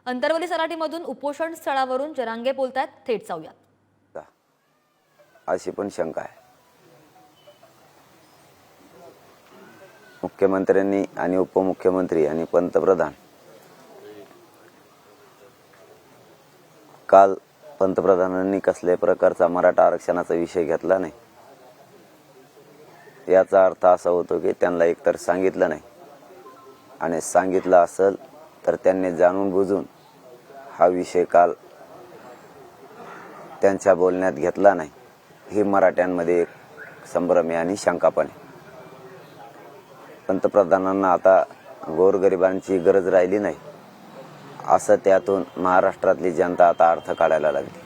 अंतरवली सराटीमधून उपोषण स्थळावरून जरांगे बोलतायत, थेट जाऊयात. अशी पण शंका आहे. मुख्यमंत्र्यांनी आणि उपमुख्यमंत्री आणि पंतप्रधान काल पंतप्रधानांनी कसल्याही प्रकारचा मराठा आरक्षणाचा विषय घेतला नाही. याचा अर्थ असा होतो की त्यांना एकतर सांगितलं नाही, आणि सांगितलं असेल तर त्यांनी जाणून बुजून हा विषय काल त्यांच्या बोलण्यात घेतला नाही. ही मराठ्यांमध्ये एक संभ्रम आहे आणि शंका पण आहे. पंतप्रधानांना आता गोरगरिबांची गरज राहिली नाही असं त्यातून महाराष्ट्रातली जनता आता अर्थ काढायला लागली.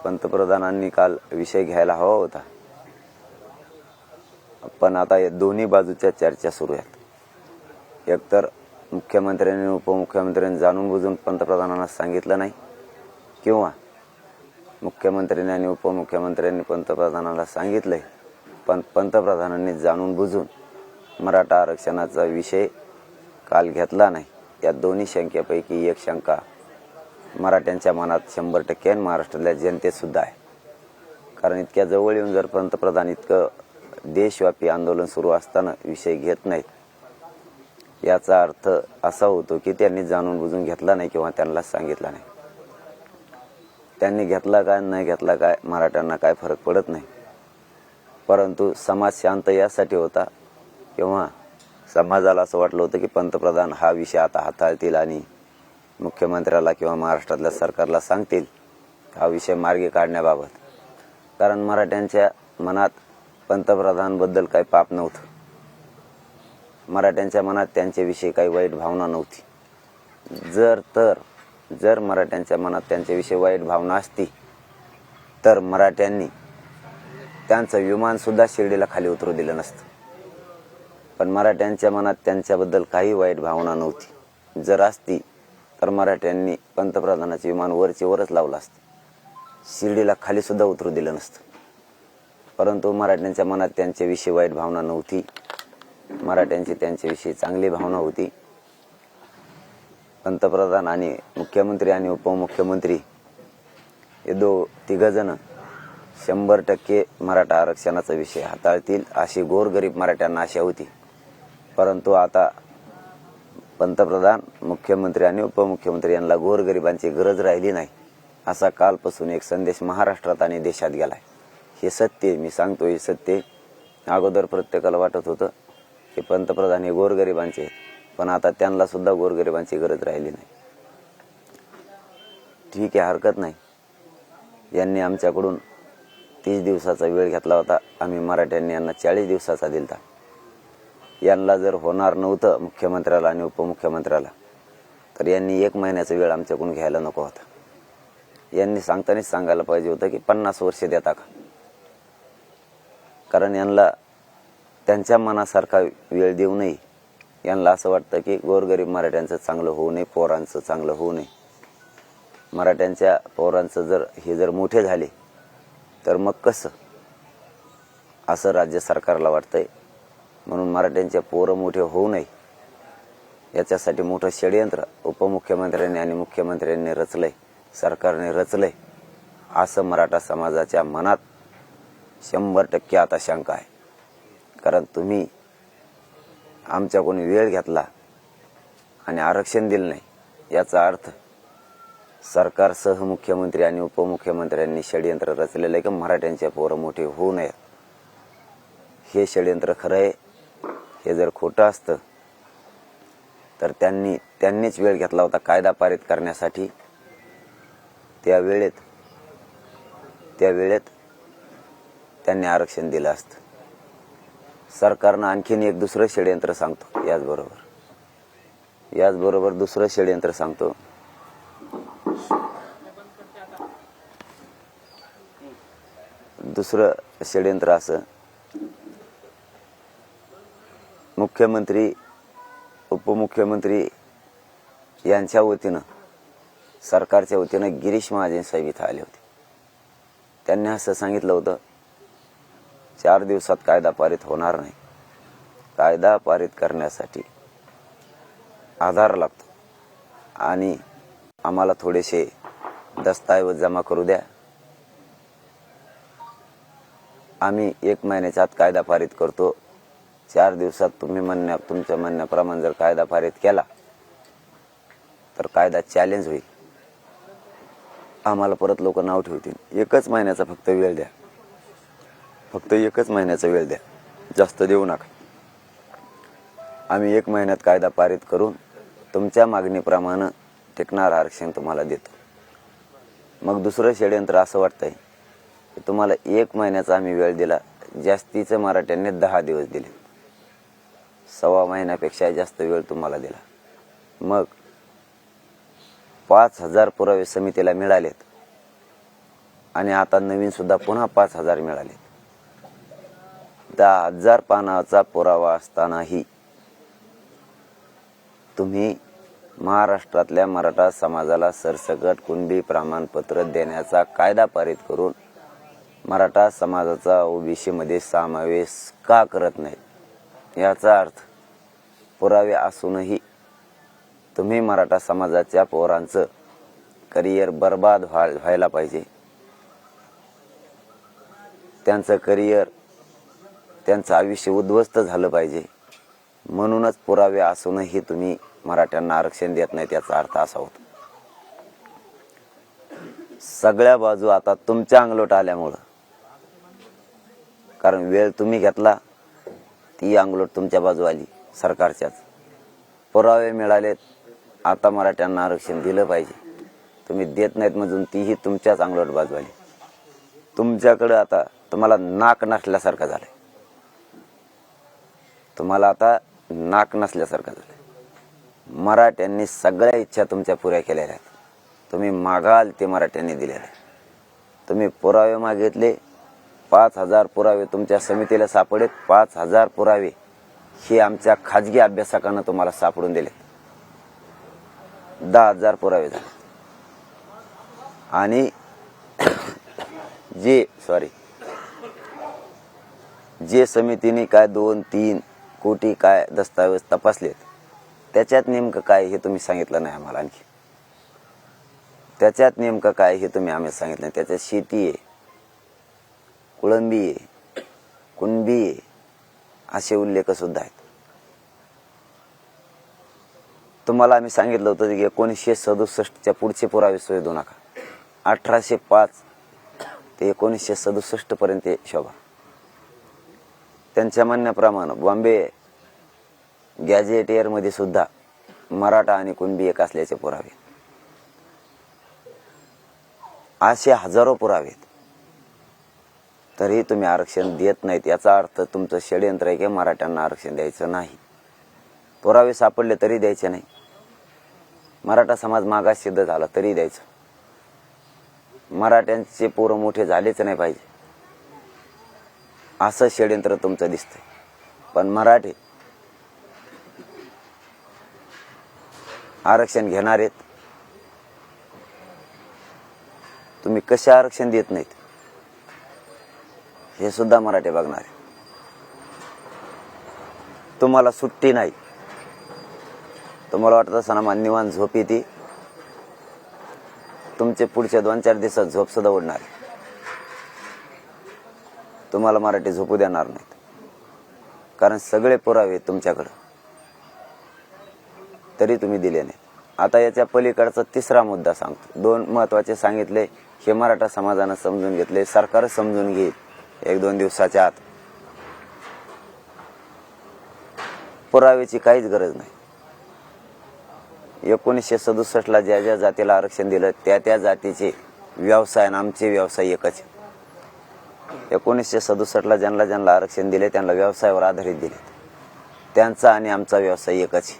पंतप्रधानांनी काल विषय घ्यायला हवा होता, पण आता या दोन्ही बाजूच्या चर्चा सुरू आहेत. एकतर मुख्यमंत्र्यांनी उपमुख्यमंत्र्यांनी जाणून बुजून पंतप्रधानांना सांगितलं नाही, किंवा मुख्यमंत्र्यांनी आणि उपमुख्यमंत्र्यांनी पंतप्रधानाला सांगितलंय पण पंतप्रधानांनी जाणून बुजून मराठा आरक्षणाचा विषय काल घेतला नाही. या दोन्ही शंकेपैकी एक शंका मराठ्यांच्या मनात 100% आणि महाराष्ट्रातल्या जनतेत सुद्धा आहे. कारण इतक्या जवळ येऊन जर पंतप्रधान इतकं देशव्यापी आंदोलन सुरू असताना विषय घेत नाहीत, याचा अर्थ असा होतो की त्यांनी जाणून बुजून घेतला नाही किंवा त्यांना सांगितलं नाही. त्यांनी घेतला काय नाही घेतला काय मराठ्यांना काय फरक पडत नाही, परंतु समाज शांत यासाठी होता किंवा समाजाला असं वाटलं होतं की पंतप्रधान हा विषय आता हाताळतील आणि मुख्यमंत्र्याला किंवा महाराष्ट्रातल्या सरकारला सांगतील हा विषय मार्गी काढण्याबाबत. कारण मराठ्यांच्या मनात पंतप्रधानांबद्दल काही पाप नव्हतं. मराठ्यांच्या मनात त्यांच्याविषयी काही वाईट भावना नव्हती. जर मराठ्यांच्या मनात त्यांच्याविषयी वाईट भावना असती तर मराठ्यांनी त्यांचं विमान सुद्धा शिर्डीला खाली उतरू दिलं नसतं. पण मराठ्यांच्या मनात त्यांच्याबद्दल काही वाईट भावना नव्हती. जर असती तर मराठ्यांनी पंतप्रधानाचे विमान वरच लावलं असतं, शिर्डीला खाली सुद्धा उतरू दिलं नसतं. परंतु मराठ्यांच्या मनात त्यांच्याविषयी वाईट भावना नव्हती. मराठ्यांची त्यांच्याविषयी चांगली भावना होती. पंतप्रधान आणि मुख्यमंत्री आणि उपमुख्यमंत्री हे तिघजण 100% मराठा आरक्षणाचा विषय हाताळतील अशी गोरगरीब मराठ्यांना आशा होती. परंतु आता पंतप्रधान, मुख्यमंत्री आणि उपमुख्यमंत्री यांना गोरगरिबांची गरज राहिली नाही असा कालपासून एक संदेश महाराष्ट्रात आणि देशात गेलाय. हे सत्य, मी सांगतो हे सत्य. अगोदर प्रत्येकाला वाटत होतं की पंतप्रधान हे गोरगरिबांचे, पण आता त्यांना सुद्धा गोरगरिबांची गरज राहिली नाही. ठीक आहे, हरकत नाही. यांनी आमच्याकडून 30 दिवसाचा वेळ घेतला होता. आम्ही मराठ्यांनी यांना 40 दिवसाचा दिलता. यांना जर होणार नव्हतं मुख्यमंत्र्याला आणि उपमुख्यमंत्र्याला, तर यांनी 1 महिन्याचा वेळ आमच्याकडून घ्यायला नको होता. यांनी सांगतानाच सांगायला पाहिजे होतं की 50 वर्ष देता का. कारण यांना त्यांच्या मनासारखा वेळ देऊ नये. यांना असं वाटतं की गोरगरीब मराठ्यांचं चांगलं होऊ नये, पोरांचं चांगलं होऊ नये. मराठ्यांच्या पोरांचं जर मोठे झाले तर मग कसं, असं राज्य सरकारला वाटतंय. म्हणून मराठ्यांच्या पोरं मोठे होऊ नये याच्यासाठी मोठं षडयंत्र उपमुख्यमंत्र्यांनी आणि मुख्यमंत्र्यांनी रचलंय, सरकारने रचलंय, असं मराठा समाजाच्या मनात 100% आता शंका आहे. कारण तुम्ही आमच्याकडून वेळ घेतला आणि आरक्षण दिलं नाही, याचा अर्थ सरकारसह मुख्यमंत्री आणि उपमुख्यमंत्र्यांनी षडयंत्र रचलेलं आहे की मराठ्यांच्या पोरं मोठे होऊ नयेत. हे षडयंत्र खरं आहे. हे जर खोटं असतं तर त्यांनीच वेळ घेतला होता कायदा पारित करण्यासाठी. त्या वेळेत त्यांनी आरक्षण दिलं असतं. सरकारनं आणखीन एक दुसरं षडयंत्र सांगतो. याचबरोबर दुसरं षडयंत्र सांगतो. दुसरं षडयंत्र असं, मुख्यमंत्री उपमुख्यमंत्री यांच्या वतीनं, सरकारच्या वतीनं गिरीश महाजन साहेब इथं आले होते. त्यांनी असं सांगितलं होतं 4 दिवसात कायदा पारित होणार नाही. कायदा पारित करण्यासाठी आधार लागतो. आणि आम्हाला थोडेसे दस्तऐवज जमा करू द्या. आम्ही 1 महिन्याच्या आत कायदा पारित करतो. 4 दिवसात तुमच्या म्हणण्याप्रमाणे जर कायदा पारित केला तर कायदा चॅलेंज होईल. आम्हाला परत लोक नाव ठेवतील. 1च महिन्याचा फक्त वेळ द्या. फक्त 1च महिन्याचा वेळ द्या, जास्त देऊ नका. आम्ही 1 महिन्यात कायदा पारित करून तुमच्या मागणीप्रमाणे टिकणार आरक्षण तुम्हाला देतो. मग दुसरं षडयंत्र असं वाटतंय की तुम्हाला 1 महिन्याचा आम्ही वेळ दिला, जास्तीचे मराठ्यांनी 10 दिवस दिले, 1.25 महिन्यापेक्षा जास्त वेळ तुम्हाला दिला. मग 5,000 पुरावे समितीला मिळालेत आणि आता नवीन सुद्धा पुन्हा 5,000 मिळालेत. 10,000 पानाचा पुरावा असतानाही तुम्ही महाराष्ट्रातल्या मराठा समाजाला सरसकट कुणबी प्रमाणपत्र देण्याचा कायदा पारित करून मराठा समाजाचा ओबीसी मध्ये समावेश का करत नाही? याचा अर्थ पुरावे असूनही तुम्ही मराठा समाजाच्या पोरांचं करिअर बर्बाद व्हायला पाहिजे, त्यांचं करिअर, त्यांचं आयुष्य उद्ध्वस्त झालं पाहिजे, म्हणूनच पुरावे असूनही तुम्ही मराठ्यांना आरक्षण देत नाहीत. याचा अर्थ असा होतो सगळ्या बाजू आता तुमच्या अंगलोट आल्यामुळं, कारण वेळ तुम्ही घेतला, ती अंगलोट तुमच्या बाजू आली सरकारच्याच. पुरावे मिळालेत, आता मराठ्यांना आरक्षण दिलं पाहिजे, तुम्ही देत नाहीत म्हणून तीही तुमच्याच अंगलोट बाजू आली. तुमच्याकडे आता तुम्हाला नाक नसल्यासारखं झालंय. तुम्हाला आता नाक नसल्यासारखं झालंय. मराठ्यांनी सगळ्या इच्छा तुमच्या पुऱ्या केलेल्या आहेत. तुम्ही मागाल ते मराठ्यांनी दिलेले आहेत. तुम्ही पुरावे मागितले, 5,000 पुरावे तुमच्या समितीला सापडेत. 5,000 पुरावे हे आमच्या खाजगी अभ्यासकांना तुम्हाला सापडून दिले. 10,000 पुरावे झाले. आणि जे समितीने काय 2-3 कोटी काय दस्तावेज तपासलेत, त्याच्यात नेमकं काय हे तुम्ही सांगितलं नाही आम्हाला. आणखी त्याच्यात नेमकं काय हे तुम्ही आम्हाला सांगितलं नाही. त्याच्यात शेती आहे, कुळंबी आहे, कुणबी आहे, असे उल्लेख सुद्धा आहेत. तुम्हाला आम्ही सांगितलं होतं की 1967च्या पुढचे पुरावे शोधू नका. 1805 ते 1967 पर्यंत शोभा. त्यांच्या म्हणण्याप्रमाणे बॉम्बे गॅझेटियर मध्ये सुद्धा मराठा आणि कुणबी एक असल्याचे पुरावे, असे हजारो पुरावे आहेत. तरी तुम्ही आरक्षण देत नाहीत. याचा अर्थ तुमचं षडयंत्र आहे की मराठ्यांना आरक्षण द्यायचं नाही. पुरावे सापडले तरी द्यायचे नाही. मराठा समाज मागास सिद्ध झाला तरी द्यायचं. मराठ्यांचे पोरं मोठे झालेच नाही पाहिजे असं षडयंत्र तुमचं दिसतंय. पण मराठे आरक्षण घेणार आहेत. तुम्ही कसे आरक्षण देत नाहीत हे सुद्धा मराठे बघणार आहे. तुम्हाला सुट्टी नाही. तुम्हाला वाटत असताना मान्यवान झोप येते, तुमचे पुढच्या 2-4 दिवसात झोप सुद्धा उडणार आहे. तुम्हाला मराठी झोपू देणार नाहीत, कारण सगळे पुरावे तुमच्याकडे, तरी तुम्ही दिले नाही. आता याच्या पलीकडचा तिसरा मुद्दा सांगतो. 2 महत्वाचे सांगितले, हे मराठा समाजानं समजून घेतले, सरकार समजून घेईल 1-2 दिवसाच्या आत. पुराव्याची काहीच गरज नाही. 1967ला ज्या जातीला आरक्षण दिलं त्या जातीचे व्यवसाय आणि आमचे व्यवसाय एकच. 1967ला ज्यांना आरक्षण दिले त्यांना व्यवसायावर आधारित दिले. त्यांचा आणि आमचा व्यवसाय एकच.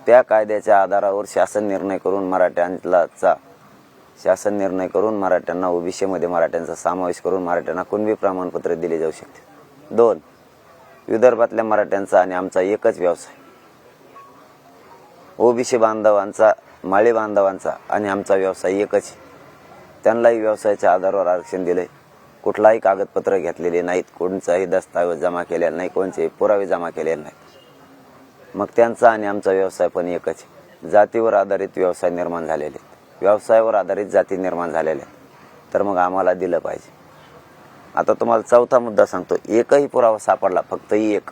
त्या कायद्याच्या आधारावर शासन निर्णय करून मराठ्यांना ओबीसी मध्ये मराठ्यांचा समावेश करून मराठ्यांना कुणबी प्रमाणपत्र दिले जाऊ शकते. 2, विदर्भातल्या मराठ्यांचा आणि आमचा एकच व्यवसाय. ओबीसी बांधवांचा, माळी बांधवांचा आणि आमचा व्यवसाय एकच. त्यांनाही व्यवसायाच्या आधारावर आरक्षण दिले. कुठलाही कागदपत्र घेतलेले नाहीत, कोणताही दस्तावेज जमा केलेला नाही, कोणतेही पुरावे जमा केलेले नाहीत. मग त्यांचा आणि आमचा व्यवसाय पण एकच आहे. जातीवर आधारित व्यवसाय निर्माण झालेले आहेत, व्यवसायावर आधारित जाती निर्माण झालेल्या आहेत, तर मग आम्हाला दिलं पाहिजे. आता तुम्हाला चौथा मुद्दा सांगतो. एकही पुरावा सापडला, फक्त एक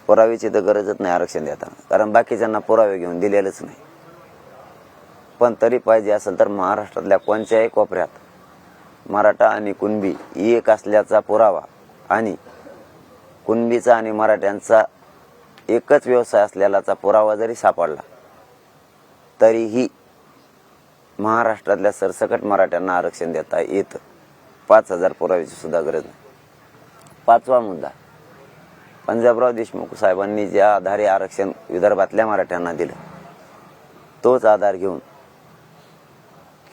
पुराव्याची तर गरजच नाही आरक्षण देताना, कारण बाकीच्यांना पुरावे घेऊन दिलेलंच नाही. पण तरी पाहिजे असेल तर महाराष्ट्रातल्या कोणत्याही कोपऱ्यात मराठा आणि कुणबी एक असल्याचा पुरावा आणि कुणबीचा आणि मराठ्यांचा एकच व्यवसाय असलेलाचा पुरावा जरी सापडला तरीही महाराष्ट्रातल्या सरसकट मराठ्यांना आरक्षण देता येतं. 5,000 पुराव्याची सुद्धा गरज नाही. पाचवा मुद्दा, पंजाबराव देशमुख साहेबांनी ज्या आधारे आरक्षण विदर्भातल्या मराठ्यांना दिलं, तोच आधार घेऊन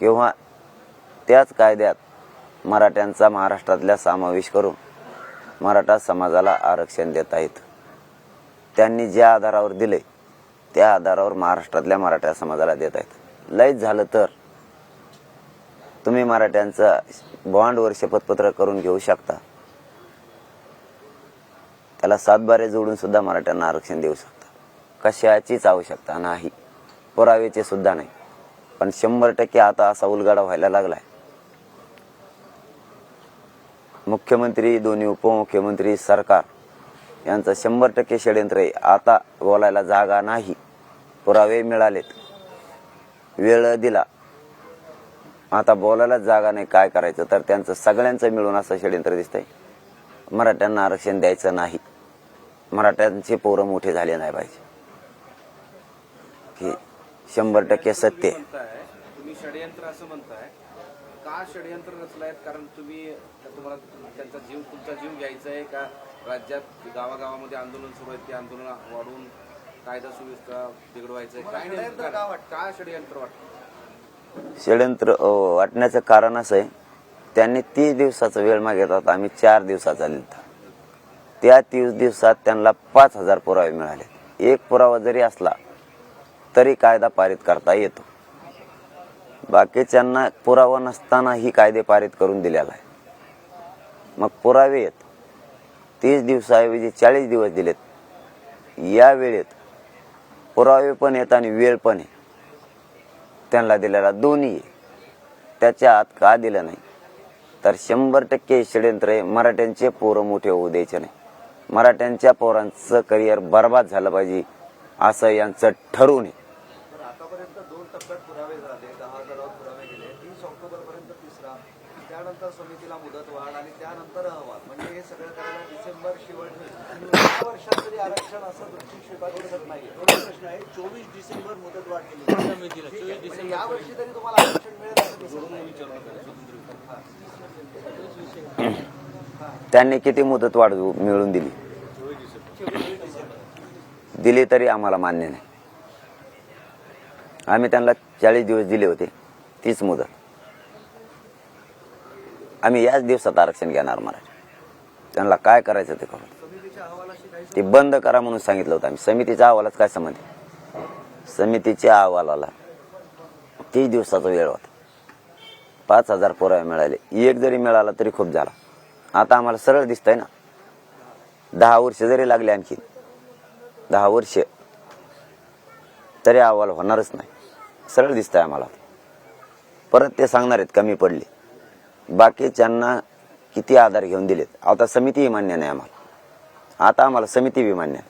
किंवा त्याच कायद्यात मराठ्यांचा महाराष्ट्रातल्या समावेश करून मराठा समाजाला आरक्षण देता येतं. त्यांनी ज्या आधारावर दिले त्या आधारावर महाराष्ट्रातल्या मराठा समाजाला देता येतं. लयच झालं तर तुम्ही मराठ्यांचं बॉन्डवर शपथपत्र करून घेऊ शकता, त्याला 7 बारे जोडून सुद्धा मराठ्यांना आरक्षण देऊ शकता. कशाचीच आवश्यकता नाही, पुराव्याचे सुद्धा नाही. पण 100% आता असा उलगडा व्हायला लागलाय. मुख्यमंत्री, दोन्ही उपमुख्यमंत्री, सरकार यांचं 100% षडयंत्र आहे. आता बोलायला जागा नाही, पुरावे मिळालेत, वेळ दिला, आता बोलायला जागा नाही, काय करायचं? तर त्यांचं सगळ्यांचं मिळून असं षडयंत्र दिसतंय. मराठ्यांना आरक्षण द्यायचं नाही, मराठ्यांचे पोरं मोठे झाले नाही पाहिजे. की 100% सत्य. तुम्ही षडयंत्र असं म्हणताय, का षडयंत्र रचलाय? कारण तुम्हाला त्यांचा जीव, तुमचा जीव घ्यायचा आहे का? राज्यात गावागावामध्ये आंदोलन सुरू आहेत, ते आंदोलन वाढवून कायदा सुव्यवस्था बिघडवायचं आहे, काय नेमकं का षडयंत्र वाटतं? षडयंत्र वाटण्याचं कारण असं आहे, त्यांनी 30 दिवसाचा वेळ मागितला, आम्ही 4 दिवसाचा दिला. त्या 30 दिवसात त्यांना 5,000 पुरावे मिळाले. एक पुरावा जरी असला तरी कायदा पारित करता येतो. बाकीच्यांना पुरावा नसतानाही कायदे पारित करून दिलेला आहे. मग पुरावे आहेत, 30 दिवसाऐवजी 40 दिवस दिलेत. या वेळेत पुरावे पण आहेत आणि वेळ पण आहे. त्यांना दिलेला दोन्ही आहे. त्याच्या आत का दिलं नाही? तर 100% षडयंत्र आहे. मराठ्यांचे पोरं मोठे होऊ द्यायचे नाही, मराठ्यांच्या पोरांचं करिअर बर्बाद झालं पाहिजे असं यांचं ठरवून आहे. आतापर्यंत 2 टप्प्यात पुरावे झाले, 10,000 पुरावे गेले. 30 ऑक्टोबरपर्यंत तिसरा, त्यानंतर समितीला मुदतवाढ आणि त्यानंतर अहवाल. म्हणजे हे सगळं करायला डिसेंबर शेवट होईल. 6 वर्षात तरी आरक्षण असं दृष्टी स्वीकारत नाही. एवढा प्रश्न आहे. 24 डिसेंबर मुदतवाढ केली समितीला. 24 डिसेंबर यावर्षी तरी तुम्हाला आरक्षण मिळेल असं दिसत नाही. त्यांनी किती मुदतवाढ मिळून दिली तरी आम्हाला मान्य नाही. आम्ही त्यांना 40 दिवस दिले होते, तीच मुदत. आम्ही याच दिवसात आरक्षण घेणार मराठी. त्यांना काय करायचं ते करू. ते बंद करा म्हणून सांगितलं होतं आम्ही. समितीच्या अहवालाच काय संबंध? समितीच्या अहवालाला 30 दिवसाचा वेळ होता. 5,000 पुरावे मिळाले. एक जरी मिळाला तरी खूप झाला. आता आम्हाला सरळ दिसतंय ना, 10 वर्ष जरी लागले, आणखी 10 वर्ष तरी अहवाल होणारच नाही. सरळ दिसतंय आम्हाला. परत ते सांगणार आहेत कमी पडले. बाकीच्यांना किती आधार घेऊन दिलेत. आता समितीही मान्य नाही आम्हाला. आता आम्हाला समिती बी मान्य नाही.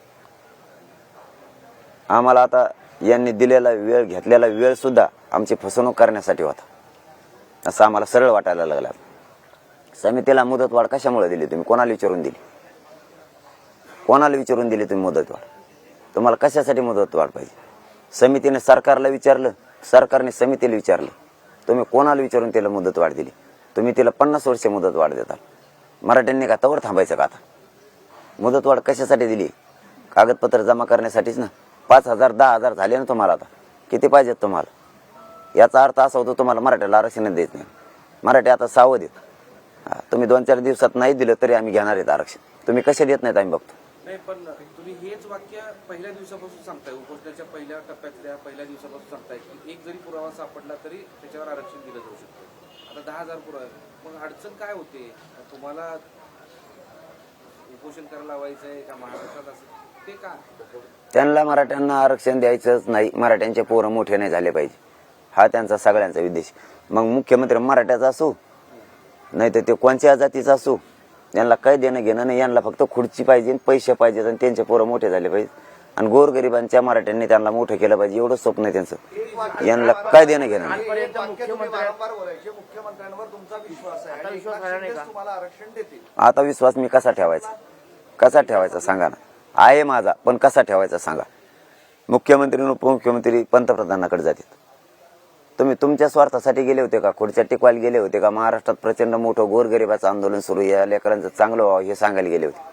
आम्हाला आता यांनी दिलेला वेळ, घेतलेला वेळ सुद्धा आमची फसवणूक करण्यासाठी होता असं आम्हाला सरळ वाटायला लागलं. समितीला मुदतवाढ कशामुळे दिली तुम्ही? कोणाला विचारून दिली? कोणाला विचारून दिली तुम्ही मुदतवाढ? तुम्हाला कशासाठी मुदतवाढ पाहिजे? समितीने सरकारला विचारलं, सरकारने समितीला विचारलं, तुम्ही कोणाला विचारून त्याला मुदतवाढ दिली? तुम्ही तिला 50 वर्ष मुदतवाढ देता. मराठ्यांनी का तवर थांबायचं का? आता मुदतवाढ कशासाठी दिली? कागदपत्र जमा करण्यासाठीच ना. 5,000 10,000 झाले ना तुम्हाला. आता किती पाहिजेत तुम्हाला? याचा अर्थ असा होतो तुम्हाला मराठ्याला आरक्षण देत नाही. मराठी आता सावध आहेत. तुम्ही 2-4 दिवसात नाही दिलं तरी आम्ही घेणार आहेत आरक्षण. तुम्ही कसे देत नाहीत आम्ही बघतो. नाही, पण तुम्ही हेच वाक्य पहिल्या दिवसापासून सांगताय, उपोषणाच्या पहिल्या टप्प्यातल्या पहिल्या दिवसापासून सांगताय की एक जरी पुरावा सापडला तरी त्याच्यावर आरक्षण दिलं जाऊ शकतं. आता 10,000 पुरावे, मग अडचण काय होते? तुम्हाला उपोषण करायला लावायचं आहे का? महाराष्ट्रात असं ते का? त्यांना मराठ्यांना आरक्षण द्यायचंच नाही, मराठ्यांचे पोरं मोठे नाही झाले पाहिजे, हा त्यांचा सगळ्यांचा उद्देश. मग मुख्यमंत्री मराठ्याचा असो नाही तर ते कोणत्या जातीचा असो, यांना काही देणं घेणं नाही. यांना फक्त खुर्ची पाहिजे, पैसे पाहिजेत आणि त्यांचे पोरं मोठे झाले पाहिजे आणि गोरगरिबांच्या मराठ्यांनी त्यांना मोठं केलं पाहिजे, एवढं स्वप्न आहे त्यांचं. यांना काय देणं घेणं नाही. एक वाक्य तुम्ही वारंवार बोलायचे, मुख्यमंत्र्यांवर तुमचा विश्वास आहे आणि एकनाथ शिंदेच तुम्हाला आरक्षण देतील. आता विश्वास मी कसा ठेवायचा, कसा ठेवायचा सांगा ना. आहे माझा, पण कसा ठेवायचा सांगा. मुख्यमंत्री आणि उपमुख्यमंत्री पंतप्रधानाकडे जातात. तुम्ही तुमच्या स्वार्थासाठी गेले होते का? खुर्च्या टिकवायला गेले होते का? महाराष्ट्रात प्रचंड मोठं गोरगरिबाचं आंदोलन सुरू आहे, या लेकरांचं चांगलं व्हावं हे सांगायला गेले होते.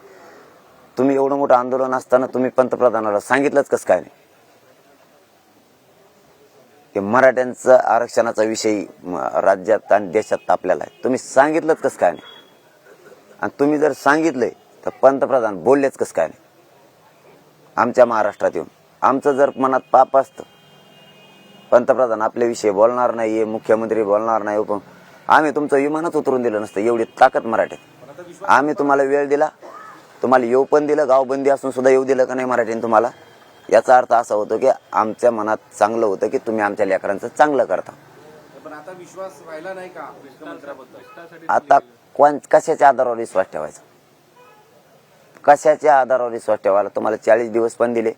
तुम्ही एवढं मोठं आंदोलन असताना तुम्ही पंतप्रधानाला सांगितलंच कसं काय नाही की मराठ्यांचा आरक्षणाचा विषय राज्यात आणि देशात तापलेला आहे? तुम्ही सांगितलंच कसं काय नाही? आणि तुम्ही जर सांगितलंय तर पंतप्रधान बोललेच कसं काय नाही आमच्या महाराष्ट्रात येऊन? आमचं जर मनात पाप असतं, पंतप्रधान आपल्याविषयी बोलणार नाही, मुख्यमंत्री बोलणार नाही, आम्ही तुमचं विमानच उतरून दिलं नसतं. एवढी ताकद मराठीत. आम्ही तुम्हाला वेळ दिला, तुम्हाला येऊ पण दिलं, गावबंदी असून सुद्धा येऊ दिलं का नाही मराठीने तुम्हाला? याचा अर्थ असा होतो की आमच्या मनात चांगलं होतं की तुम्ही आमच्या लेकरांचं चांगलं करता. पण आता विश्वास राहिला नाही का मुख्यमंत्र्याबद्दल? आता कशाच्या आधारावर विश्वास ठेवायचा? कशाच्या आधारावर विश्वास ठेवायला? तुम्हाला 40 दिवस पण दिले,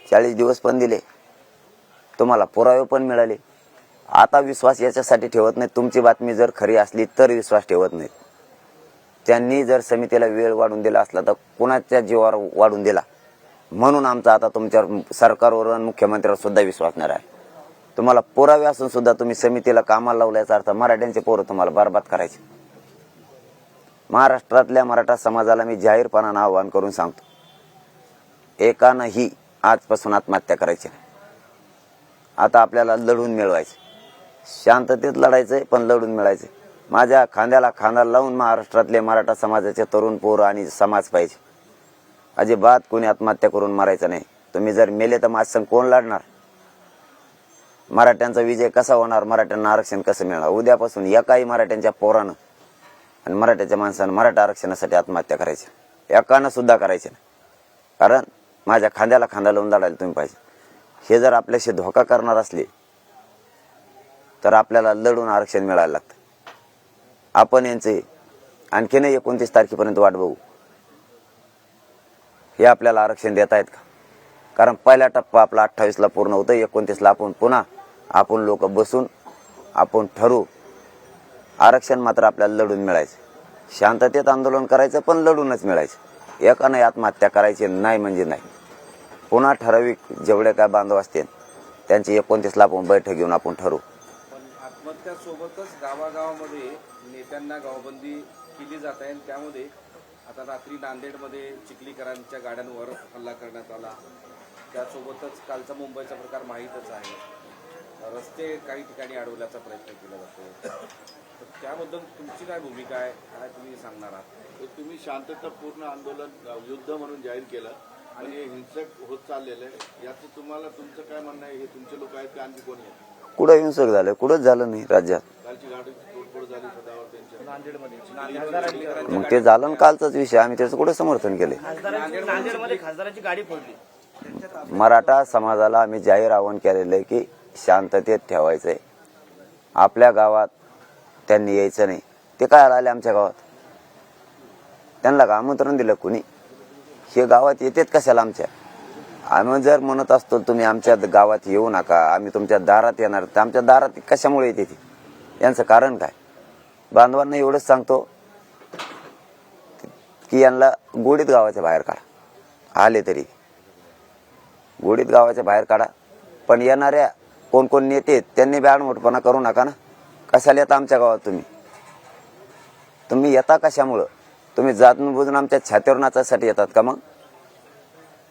40 दिवस पण दिले, तुम्हाला पुरावे पण मिळाले. आता विश्वास याच्यासाठी ठेवत नाही, तुमची बातमी जर खरी असली तर विश्वास ठेवत नाहीत. त्यांनी जर समितीला वेळ वाढून दिला असला तर कुणाच्या जीवावर वाढून दिला, म्हणून आमचा आता तुमच्यावर सरकारवर आणि मुख्यमंत्र्यावर सुद्धा विश्वास नाही आहे. तुम्हाला पुरावे असून सुद्धा तुम्ही समितीला कामाला लावल्याचा अर्थ मराठ्यांचे पोरं तुम्हाला बरबाद करायचे. महाराष्ट्रातल्या मराठा समाजाला मी जाहीरपणानं आवाहन करून सांगतो, एकानंही आजपासून आत्महत्या करायची नाही. आता आपल्याला लढून मिळवायचं, शांततेत लढायचंय पण लढून मिळायचंय. माझ्या खांद्याला खांदा लावून महाराष्ट्रातले मराठा समाजाचे तरुण पोरं आणि समाज पाहिजे. अजिबात कोणी आत्महत्या करून मरायचं नाही. तुम्ही जर मेले तर माझ्या संग कोण लढणार? मराठ्यांचा विजय कसा होणार? मराठ्यांना आरक्षण कसं मिळणार? उद्यापासून एकाही मराठ्यांच्या पोरानं आणि मराठ्याच्या माणसानं मराठा आरक्षणासाठी आत्महत्या करायची, एकानं सुद्धा करायची नाही. कारण माझ्या खांद्याला खांदा लावून लढायला तुम्ही पाहिजे. हे जर आपल्याशी धोका करणार असले तर आपल्याला लढून आरक्षण मिळायला लागतं. आपण यांचे आणखीन 29 तारखेपर्यंत वाट बघू, हे आपल्याला आरक्षण देत आहेत का? कारण पहिला टप्पा आपला 28ला पूर्ण होतं, 29ला आपण पुन्हा आपण लोक बसून आपण ठरवू. आरक्षण मात्र आपल्याला लढून मिळायचं, शांततेत आंदोलन करायचं पण लढूनच मिळायचं. एकाने आत्महत्या करायची नाही म्हणजे नाही. पुन्हा ठराविक जेवढे काय बांधव असतील त्यांची 29ला आपण बैठक घेऊन आपण ठरवू. पण आत्महत्यासोबतच गावागावामध्ये नेत्यांना गावबंदी केली जात आहे. त्यामध्ये आता रात्री नांदेडमध्ये चिखलीकरांच्या गाड्यांवर हल्ला करण्यात आला. त्यासोबतच कालचा मुंबईचा प्रकार माहीतच आहे. रस्ते काही ठिकाणी अडवण्याचा प्रयत्न केला जातो. तर त्याबद्दल तुमची काय भूमिका आहे, काय तुम्ही सांगणार आहात? तुम्ही शांततापूर्ण आंदोलन युद्ध म्हणून जाहीर केलं आणि हे हिंसक होत चाललेलं आहे, याचं तुम्हाला तुमचं काय म्हणणं आहे? हे तुमचे लोक आहेत का आणखी कोणी आहेत? कुठं हिंसक झालं? कुठंच झालं नाही राज्यात. कालची गाडी तोडफोड झाली सदावर त्यांच्या नांदेडमध्ये. मग ते झालं ना कालचाच विषय, आम्ही त्याचं कुठं समर्थन केले? नांदेडमध्ये खासदाराची गाडी फोडली. मराठा समाजाला आम्ही जाहीर आवाहन केलेलं आहे की शांततेत ठेवायचंय. आपल्या गावात त्यांनी यायचं नाही. ते काय आले आमच्या गावात? त्यांना का आमंत्रण दिलं कुणी? हे गावात येतेत कशाला आमच्या? आम्ही जर म्हणत असतो तुम्ही आमच्या गावात येऊ नका, आम्ही तुमच्या दारात येणार, तर आमच्या दारात कशामुळे येते ती? यांचं कारण काय? बांधवांना एवढंच सांगतो की यांना गोडीत गावाच्या बाहेर काढा, आले तरी गोडीत गावाच्या बाहेर काढा. पण येणाऱ्या कोण कोण नेते त्यांनी बी आडमोठपणा करू नका ना. कशाला येता आमच्या गावात? तुम्ही येता कशामुळं? तुम्ही जाणून बुजून आमच्या छात्यावर नाचासाठी येतात का? मग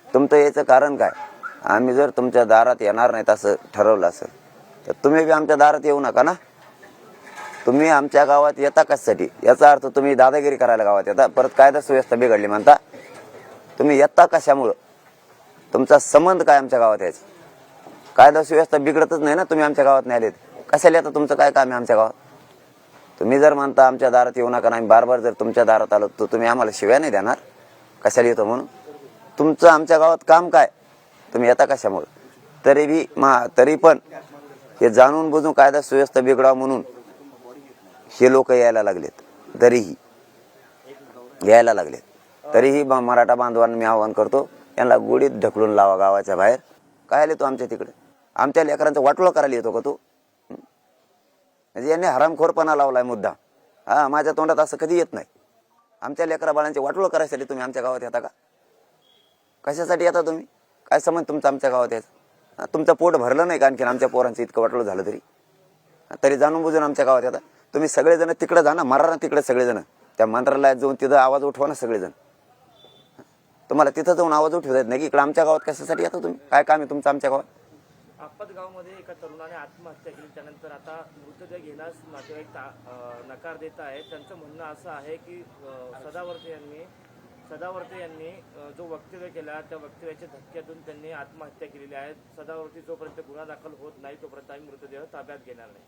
तुमचं याचं कारण काय? आम्ही जर तुमच्या दारात येणार नाहीत असं ठरवलं असेल तर तुम्ही बी आमच्या दारात येऊ नका ना. तुम्ही आमच्या गावात येता कशासाठी? याचा अर्थ तुम्ही दादागिरी करायला गावात येता, परत कायदा सुव्यवस्था बिघडली म्हणता. तुम्ही येता कशामुळं? तुमचा संबंध काय आमच्या गावात यायचा? कायदा सुव्यवस्था बिघडतच नाही ना. तुम्ही आमच्या गावात नाही आलेत, कशाला येता? तुमचं काय काम आहे आमच्या गावात? तुम्ही जर म्हणता आमच्या दारात येऊ नका, आम्ही बार बार जर तुमच्या दारात आलो तर तुम्ही आम्हाला शिव्या नाही देणार कशाला येतो म्हणून? तुमचं आमच्या गावात काम काय, तुम्ही येता कशामुळे? तरी पण हे जाणून बुजून कायदा सुव्यवस्था बिघडावं म्हणून हे लोक यायला लागलेत. तरीही मराठा बांधवांना मी आवाहन करतो, यांना गोडीत ढकलून लावा गावाच्या बाहेर. काय आले तू आमच्या तिकडे? आमच्या लेकरांचं वाटोळं करायला येतो का तू? म्हणजे यांनी हरामखोरपणा लावलाय मुद्दा. हा, माझ्या तोंडात असं कधी येत नाही. आमच्या लेकरा बाळांचे वाटोळं करायसाठी तुम्ही आमच्या गावात येता का? कशासाठी येता तुम्ही? काय संबंध तुमचं आमच्या गावात यायचं? तुमचं पोट भरलं नाही का आणखीन आमच्या पोरांचं इतकं वाटोळं झालं तरी जाणून बुजून आमच्या गावात येतात. तुम्ही सगळेजण तिकडे जा ना, मारा ना तिकडे सगळेजण. त्या मंत्रालयात जाऊन तिथं आवाज उठवा ना सगळेजण. तुम्हाला तिथं जाऊन आवाज उठवत नाही की इकडे आमच्या गावात कशासाठी येता तुम्ही? काय काम आहे तुमचं आमच्या गावात? आपतगावमध्ये एका तरुणाने आत्महत्या केली, त्यानंतर आता मृतदेह घेण्यास नातेवाईक नकार देत आहेत. त्यांचं म्हणणं असं आहे की सदावर्ते यांनी जो वक्तव्य केला त्या वक्तव्याच्या धक्क्यातून त्यांनी आत्महत्या केलेली आहे. सदावर्ती जोपर्यंत गुन्हा दाखल होत नाही तोपर्यंत आम्ही मृतदेह ताब्यात घेणार नाही.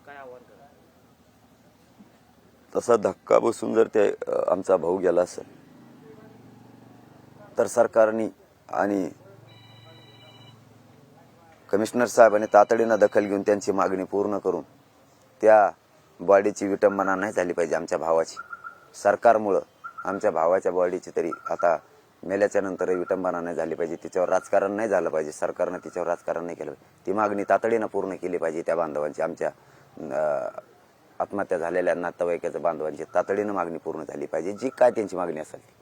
काय आव्हान करा? तसा धक्का बसून जर ते आमचा भाऊ गेला असेल तर सरकारने आणि कमिशनर साहेबांनी तातडीनं दखल घेऊन त्यांची मागणी पूर्ण करून त्या बॉडीची विटंबना नाही झाली पाहिजे आमच्या भावाची. सरकारमुळं आमच्या भावाच्या बॉडीची तरी आता मेल्याच्या नंतर विटंबना नाही झाली पाहिजे. तिच्यावर राजकारण नाही झालं पाहिजे. सरकारनं तिच्यावर राजकारण नाही केलं पाहिजे. ती मागणी तातडीनं पूर्ण केली पाहिजे. त्या बांधवांची, आमच्या आत्महत्या झालेल्या नातेवाईकाच्या बांधवांची तातडीनं मागणी पूर्ण झाली पाहिजे. जी काय त्यांची मागणी असेल ती.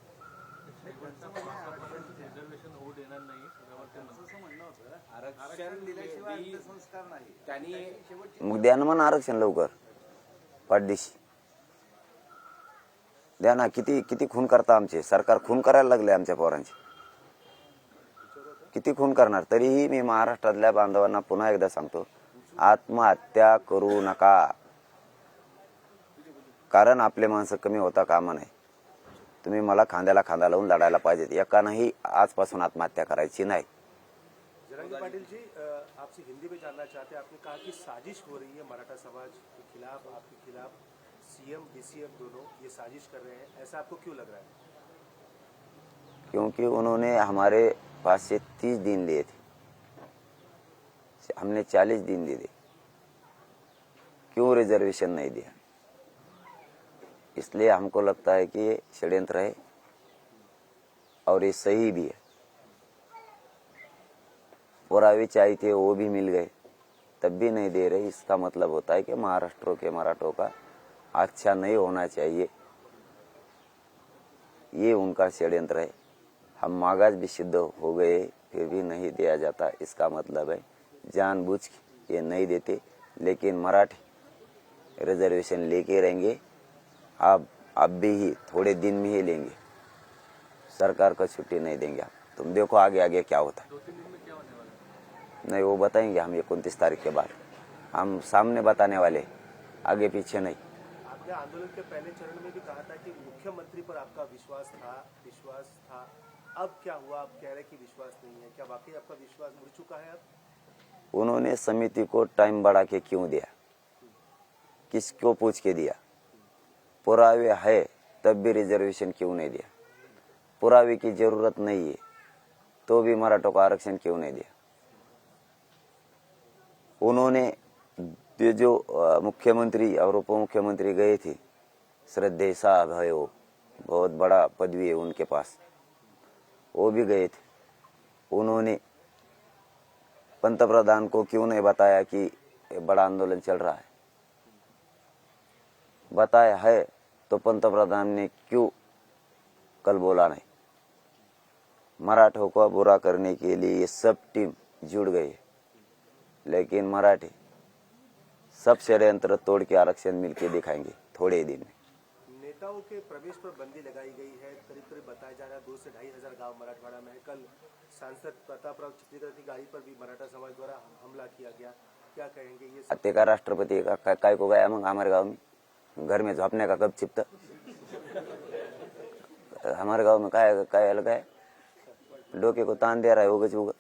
मग द्या ना म्हणा आरक्षण लवकर, पाठदिशी द्या ना. किती खून करता आमचे सरकार, खून करायला लागले आमच्या पोरांचे. किती खून करणार? तरीही मी महाराष्ट्रातल्या बांधवांना पुन्हा एकदा सांगतो, आत्महत्या करू नका. कारण आपले माणसं कमी होता कामा नये. तुम्ही मला खांद्याला खांदा लावून लढायला पाहिजेत. एकानंही आजपासून आत्महत्या करायची नाही. जरंगे पाटिल जी, आपसे हिंदी में जानना चाहते हैं, आपने कहा कि साजिश हो रही है मराठा समाज के खिलाफ, आपके खिलाफ। सीएम डीसीएम दोनों ये साजिश कर रहे हैं, ऐसा आपको क्यों लग रहा है? क्योंकि उन्होंने हमारे पास से 30 दिन लिए थे, हमने 40 दिन दे दिए. क्यों रिजर्वेशन नहीं दिया? इसलिए हमको लगता है कि ये षड्यंत्र है और ये सही भी है. पुरावे चाहिए थे, वो भी मिल गए, तब भी नहीं दे रहे. इसका मतलब होता है कि महाराष्ट्र के मराठों का अच्छा नहीं होना चाहिए. ये उनका षड्यंत्र है. हम मागास भी सिद्ध हो गए फिर भी नहीं दिया जाता. इसका मतलब है जानबूझ के ये नहीं देते. लेकिन मराठी रिजर्वेशन लेके रहेंगे. अब भी थोड़े दिन में ही लेंगे. सरकार को छुट्टी नहीं देंगे. आप तुम देखो आगे आगे क्या होता है. नहीं, वो बताएंगे हम 29 तारीख के बाद. हम सामने बताने वाले, आगे पीछे नहीं. आपने आंदोलन के पहले चरण में भी कहा था कि मुख्यमंत्री पर आपका विश्वास था. अब क्या हुआ? आप कह रहे कि विश्वास नहीं है. क्या वाकई आपका विश्वास मुड़ चुका है अब? उन्होंने समिति को टाइम बढ़ा के क्यों दिया? किसको पूछ के दिया? पुरावे है तब भी रिजर्वेशन क्यों नहीं दिया? पुरावे की जरूरत नहीं है तो भी मराठों को आरक्षण क्यों नहीं दिया? उन्होंने ये जो मुख्यमंत्री और उप मुख्यमंत्री गए थे, श्रद्धेय साहब है, वो बहुत बड़ा पदवी है उनके पास, वो भी गए थे. उन्होंने पंतप्रधान को क्यों नहीं बताया कि बड़ा आंदोलन चल रहा है? बताया है तो पंतप्रधान ने क्यों कल बोला नहीं? मराठों को बुरा करने के लिए ये सब टीम जुड़ गई है. लेकिन मराठी सब षड्यंत्र तोड़ के आरक्षण मिलके दिखाएंगे थोड़े ही दिन में. नेताओं के प्रवेश पर बंदी लगाई गई है. करीब बताया जा रहा है 2 से 2.5 हजार गाँव मराठवाड़ा में है. कल सांसद प्रतापराव चिखलीकर की गाड़ी पर भी मराठा समाज द्वारा हमला किया गया. क्या कहेंगे? ये अत्ते का राष्ट्रपति का काय को गया मग हमारे गांव में? घर में झोपने का कब छिपता? हमारे गांव में काय अलग है? डोके को तान दे रहा है होगा.